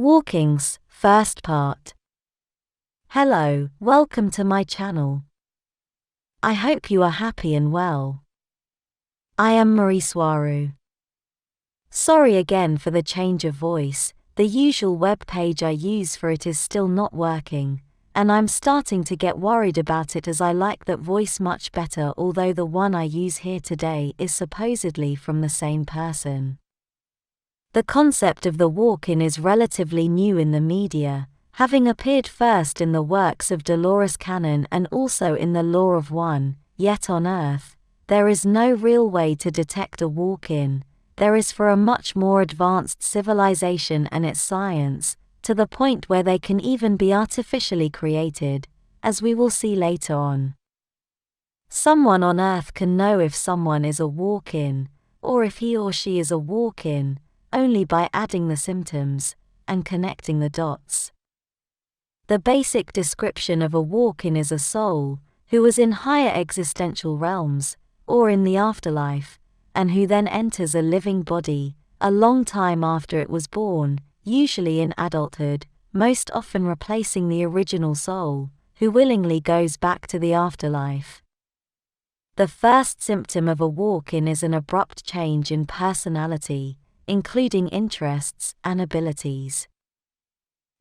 Walkings, first part. Hello, welcome to my channel. I hope you are happy and well. I am Swaruu. Sorry again for the change of voice, the usual web page I use for it is still not working, and I'm starting to get worried about it as I like that voice much better, although the one I use here today is supposedly from the same person. The concept of the walk-in is relatively new in the media, having appeared first in the works of Dolores Cannon and also in the Law of One, yet on Earth, there is no real way to detect a walk-in. There is for a much more advanced civilization and its science, to the point where they can even be artificially created, as we will see later on. Someone on Earth can know if someone is a walk-in, or if he or she is a walk-in, only by adding the symptoms and connecting the dots. The basic description of a walk-in is a soul who was in higher existential realms, or in the afterlife, and who then enters a living body a long time after it was born, usually in adulthood, most often replacing the original soul, who willingly goes back to the afterlife. The first symptom of a walk-in is an abrupt change in personality, including interests and abilities.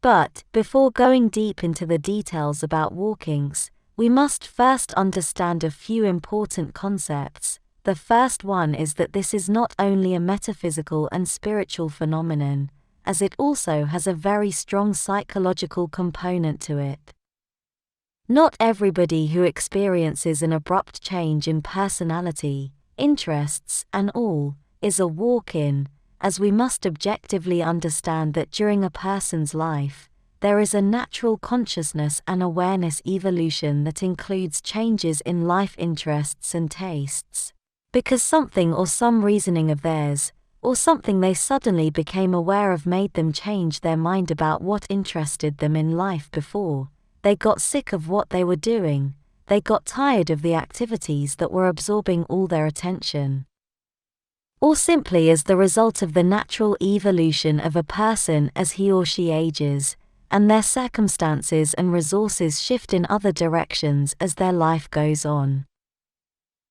But, before going deep into the details about walkings, we must first understand a few important concepts. The first one is that this is not only a metaphysical and spiritual phenomenon, as it also has a very strong psychological component to it. Not everybody who experiences an abrupt change in personality, interests, and all, is a walk-in, as we must objectively understand that during a person's life, there is a natural consciousness and awareness evolution that includes changes in life interests and tastes. Because something or some reasoning of theirs, or something they suddenly became aware of made them change their mind about what interested them in life before, they got sick of what they were doing, they got tired of the activities that were absorbing all their attention. Or simply as the result of the natural evolution of a person as he or she ages, and their circumstances and resources shift in other directions as their life goes on.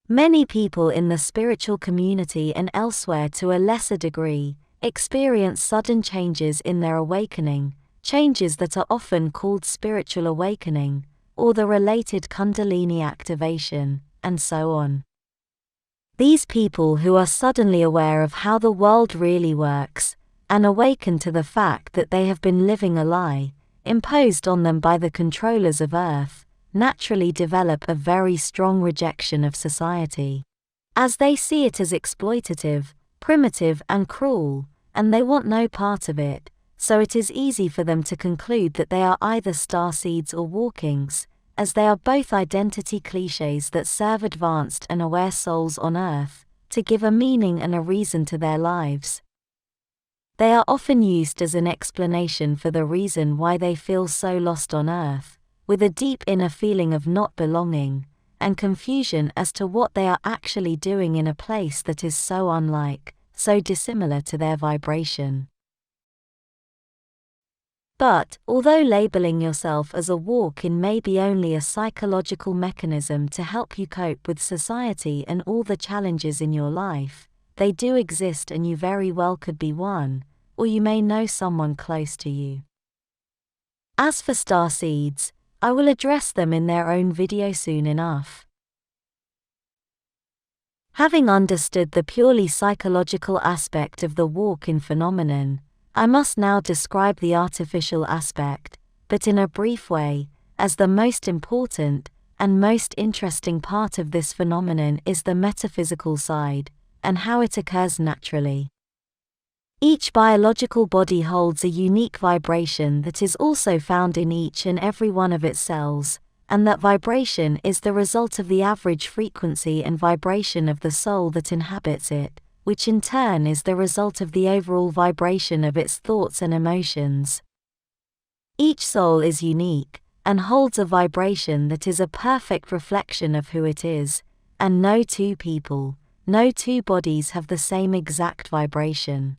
Many people in the spiritual community and elsewhere to a lesser degree, experience sudden changes in their awakening, changes that are often called spiritual awakening, or the related Kundalini activation, and so on. These people who are suddenly aware of how the world really works, and awaken to the fact that they have been living a lie, imposed on them by the controllers of Earth, naturally develop a very strong rejection of society, as they see it as exploitative, primitive and cruel, and they want no part of it, so it is easy for them to conclude that they are either starseeds or walkings, as they are both identity cliches that serve advanced and aware souls on Earth, to give a meaning and a reason to their lives. They are often used as an explanation for the reason why they feel so lost on Earth, with a deep inner feeling of not belonging, and confusion as to what they are actually doing in a place that is so unlike, so dissimilar to their vibration. But, although labeling yourself as a walk-in may be only a psychological mechanism to help you cope with society and all the challenges in your life, they do exist and you very well could be one, or you may know someone close to you. As for starseeds, I will address them in their own video soon enough. Having understood the purely psychological aspect of the walk-in phenomenon, I must now describe the artificial aspect, but in a brief way, as the most important and most interesting part of this phenomenon is the metaphysical side, and how it occurs naturally. Each biological body holds a unique vibration that is also found in each and every one of its cells, and that vibration is the result of the average frequency and vibration of the soul that inhabits it, which in turn is the result of the overall vibration of its thoughts and emotions. Each soul is unique, and holds a vibration that is a perfect reflection of who it is, and no two people, no two bodies have the same exact vibration.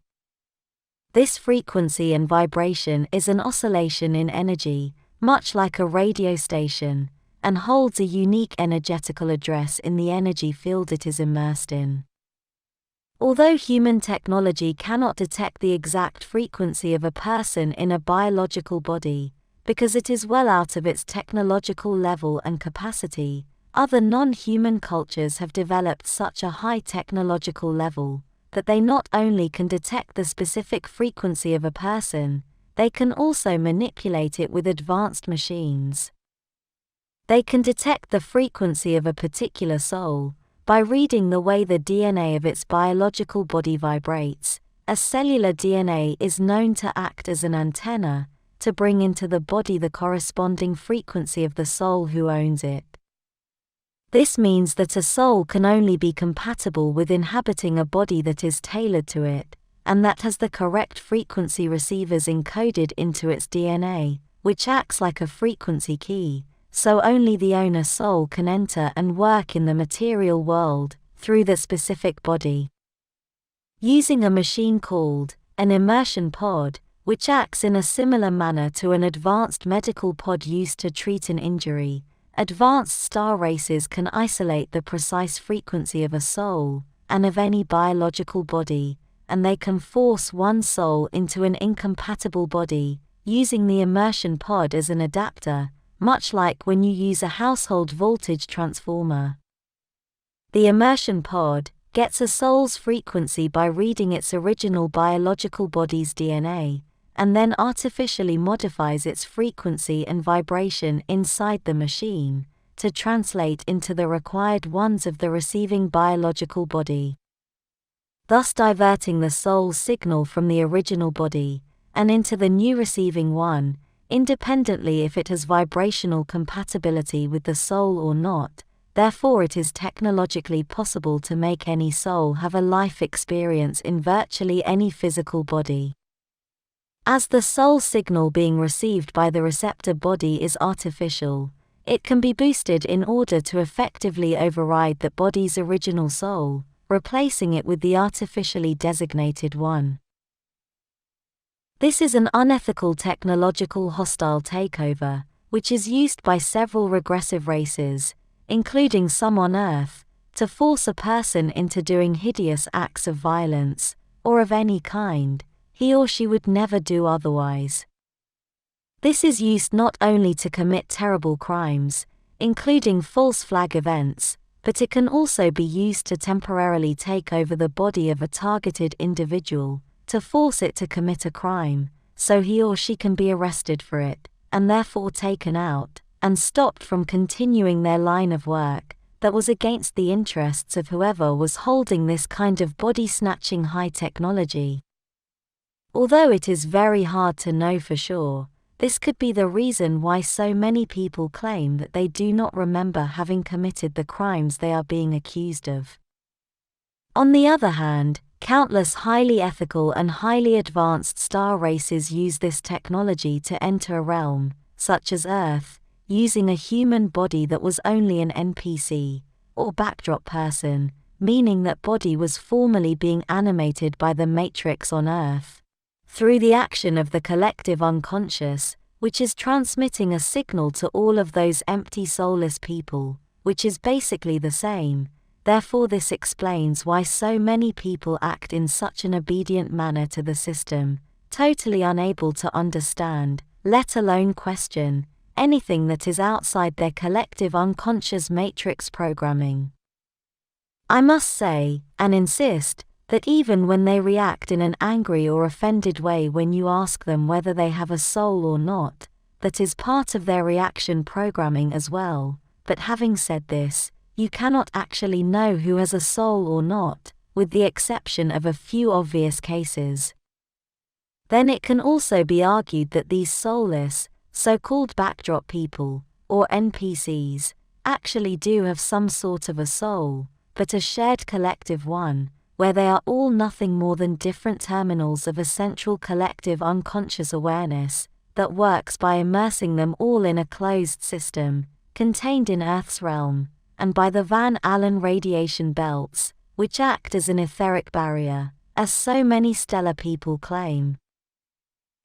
This frequency and vibration is an oscillation in energy, much like a radio station, and holds a unique energetical address in the energy field it is immersed in. Although human technology cannot detect the exact frequency of a person in a biological body, because it is well out of its technological level and capacity, other non-human cultures have developed such a high technological level that they not only can detect the specific frequency of a person, they can also manipulate it with advanced machines. They can detect the frequency of a particular soul by reading the way the DNA of its biological body vibrates, as cellular DNA is known to act as an antenna to bring into the body the corresponding frequency of the soul who owns it. This means that a soul can only be compatible with inhabiting a body that is tailored to it, and that has the correct frequency receivers encoded into its DNA, which acts like a frequency key, so only the owner soul can enter and work in the material world through the specific body. Using a machine called an immersion pod, which acts in a similar manner to an advanced medical pod used to treat an injury, advanced star races can isolate the precise frequency of a soul and of any biological body, and they can force one soul into an incompatible body, using the immersion pod as an adapter, much like when you use a household voltage transformer. The immersion pod gets a soul's frequency by reading its original biological body's DNA, and then artificially modifies its frequency and vibration inside the machine to translate into the required ones of the receiving biological body, thus diverting the soul's signal from the original body and into the new receiving one, independently if it has vibrational compatibility with the soul or not. Therefore, it is technologically possible to make any soul have a life experience in virtually any physical body. As the soul signal being received by the receptor body is artificial, it can be boosted in order to effectively override that body's original soul, replacing it with the artificially designated one. This is an unethical technological hostile takeover, which is used by several regressive races, including some on Earth, to force a person into doing hideous acts of violence, or of any kind he or she would never do otherwise. This is used not only to commit terrible crimes, including false flag events, but it can also be used to temporarily take over the body of a targeted individual, to force it to commit a crime, so he or she can be arrested for it, and therefore taken out, and stopped from continuing their line of work that was against the interests of whoever was holding this kind of body-snatching high technology. Although it is very hard to know for sure, this could be the reason why so many people claim that they do not remember having committed the crimes they are being accused of. On the other hand, countless highly ethical and highly advanced star races use this technology to enter a realm, such as Earth, using a human body that was only an NPC, or backdrop person, meaning that body was formerly being animated by the Matrix on Earth, through the action of the collective unconscious, which is transmitting a signal to all of those empty soulless people, which is basically the same. Therefore, this explains why so many people act in such an obedient manner to the system, totally unable to understand, let alone question, anything that is outside their collective unconscious matrix programming. I must say, and insist, that even when they react in an angry or offended way when you ask them whether they have a soul or not, that is part of their reaction programming as well. But having said this, you cannot actually know who has a soul or not, with the exception of a few obvious cases. Then it can also be argued that these soulless, so-called backdrop people, or NPCs, actually do have some sort of a soul, but a shared collective one, where they are all nothing more than different terminals of a central collective unconscious awareness that works by immersing them all in a closed system, contained in Earth's realm, and by the Van Allen radiation belts, which act as an etheric barrier, as so many stellar people claim.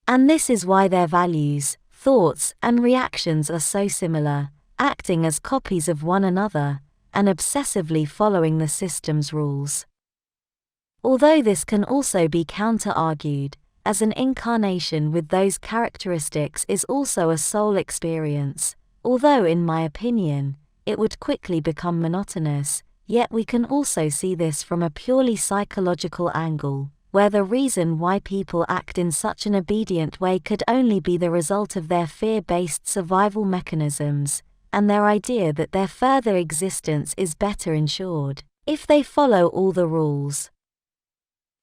And this is why their values, thoughts, and reactions are so similar, acting as copies of one another, and obsessively following the system's rules. Although this can also be counter-argued, as an incarnation with those characteristics is also a soul experience, although in my opinion, it would quickly become monotonous, yet we can also see this from a purely psychological angle, where the reason why people act in such an obedient way could only be the result of their fear-based survival mechanisms, and their idea that their further existence is better ensured if they follow all the rules.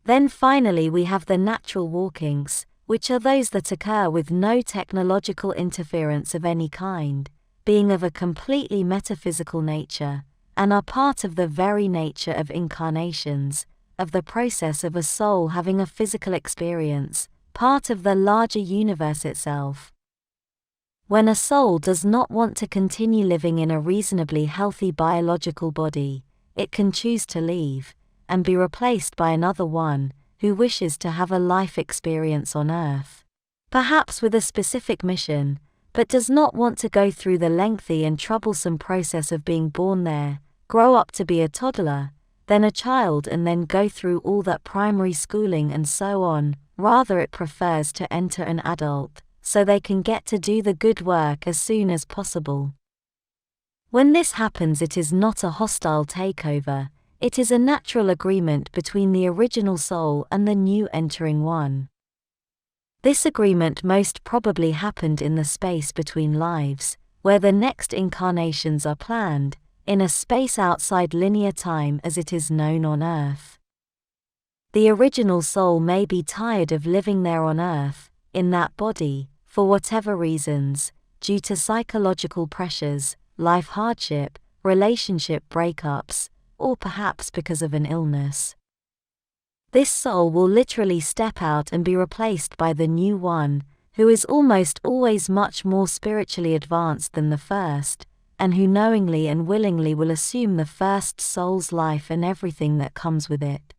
Then finally we have the natural walkings, which are those that occur with no technological interference of any kind, being of a completely metaphysical nature, and are part of the very nature of incarnations, of the process of a soul having a physical experience, part of the larger universe itself. When a soul does not want to continue living in a reasonably healthy biological body, it can choose to leave, and be replaced by another one, who wishes to have a life experience on Earth. Perhaps with a specific mission, but does not want to go through the lengthy and troublesome process of being born there, grow up to be a toddler, then a child and then go through all that primary schooling and so on. Rather it prefers to enter an adult, so they can get to do the good work as soon as possible. When this happens, it is not a hostile takeover, it is a natural agreement between the original soul and the new entering one. This agreement most probably happened in the space between lives, where the next incarnations are planned, in a space outside linear time as it is known on Earth. The original soul may be tired of living there on Earth, in that body, for whatever reasons, due to psychological pressures, life hardship, relationship breakups, or perhaps because of an illness. This soul will literally step out and be replaced by the new one, who is almost always much more spiritually advanced than the first, and who knowingly and willingly will assume the first soul's life and everything that comes with it.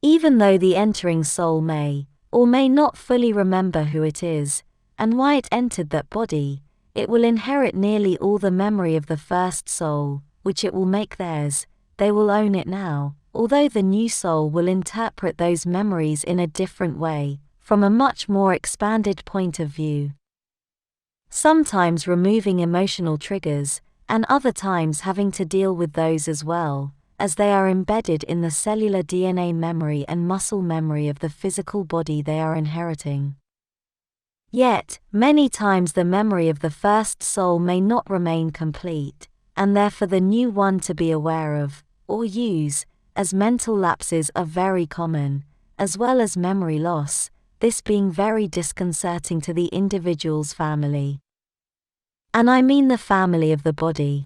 Even though the entering soul may, or may not fully remember who it is, and why it entered that body, it will inherit nearly all the memory of the first soul, which it will make theirs. They will own it now, although the new soul will interpret those memories in a different way, from a much more expanded point of view. Sometimes removing emotional triggers, and other times having to deal with those as well, as they are embedded in the cellular DNA memory and muscle memory of the physical body they are inheriting. Yet, many times the memory of the first soul may not remain complete, and therefore the new one to be aware of, or use, as mental lapses are very common, as well as memory loss, this being very disconcerting to the individual's family. And I mean the family of the body.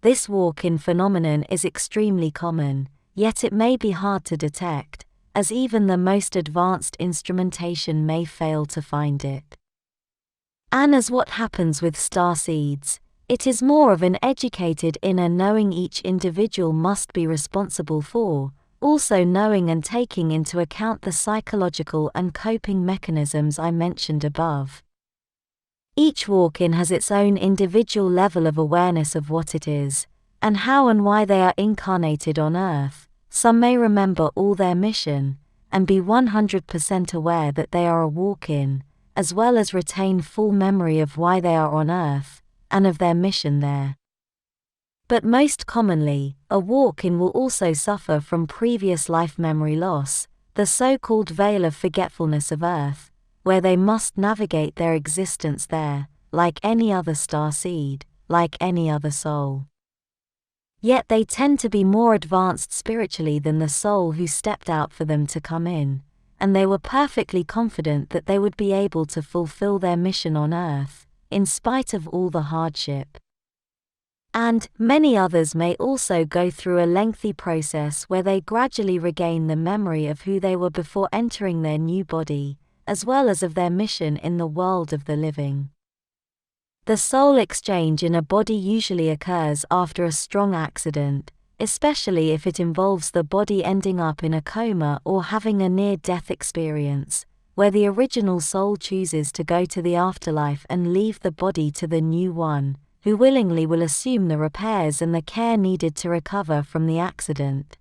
This walk-in phenomenon is extremely common, yet it may be hard to detect, as even the most advanced instrumentation may fail to find it. And as what happens with star seeds, it is more of an educated inner knowing each individual must be responsible for, also knowing and taking into account the psychological and coping mechanisms I mentioned above. Each walk-in has its own individual level of awareness of what it is, and how and why they are incarnated on Earth. Some may remember all their mission, and be 100% aware that they are a walk-in, as well as retain full memory of why they are on Earth, and of their mission there. But most commonly, a walk-in will also suffer from previous life memory loss, the so-called veil of forgetfulness of Earth, where they must navigate their existence there, like any other star seed, like any other soul. Yet they tend to be more advanced spiritually than the soul who stepped out for them to come in, and they were perfectly confident that they would be able to fulfill their mission on Earth, in spite of all the hardship. And many others may also go through a lengthy process where they gradually regain the memory of who they were before entering their new body, as well as of their mission in the world of the living. The soul exchange in a body usually occurs after a strong accident, especially if it involves the body ending up in a coma or having a near-death experience, where the original soul chooses to go to the afterlife and leave the body to the new one, who willingly will assume the repairs and the care needed to recover from the accident.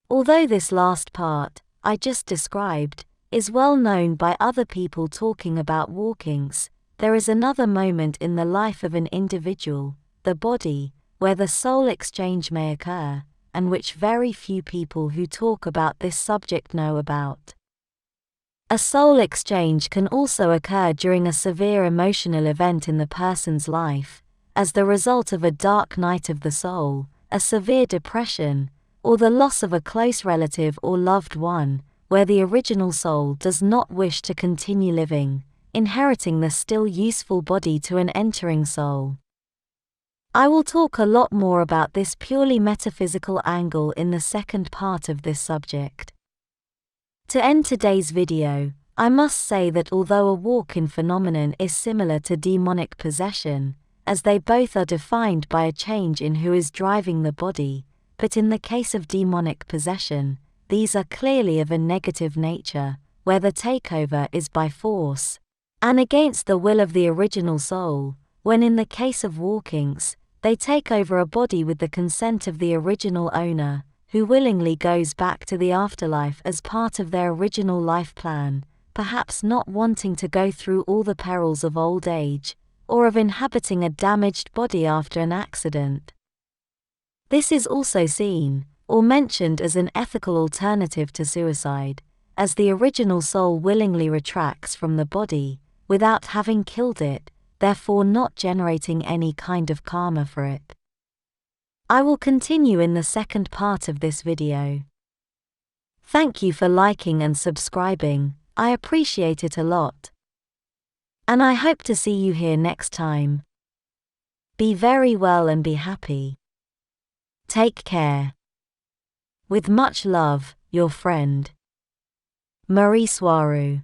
Although this last part, I just described, is well known by other people talking about walkings, there is another moment in the life of an individual, the body, where the soul exchange may occur, and which very few people who talk about this subject know about. A soul exchange can also occur during a severe emotional event in the person's life, as the result of a dark night of the soul, a severe depression, or the loss of a close relative or loved one, where the original soul does not wish to continue living, inheriting the still useful body to an entering soul. I will talk a lot more about this purely metaphysical angle in the second part of this subject. To end today's video, I must say that although a walk-in phenomenon is similar to demonic possession, as they both are defined by a change in who is driving the body, but in the case of demonic possession, these are clearly of a negative nature, where the takeover is by force, and against the will of the original soul, when in the case of walkings, they take over a body with the consent of the original owner, who willingly goes back to the afterlife as part of their original life plan, perhaps not wanting to go through all the perils of old age, or of inhabiting a damaged body after an accident. This is also seen, or mentioned as an ethical alternative to suicide, as the original soul willingly retracts from the body, without having killed it, therefore not generating any kind of karma for it. I will continue in the second part of this video. Thank you for liking and subscribing, I appreciate it a lot. And I hope to see you here next time. Be very well and be happy. Take care. With much love, your friend, Swaruu.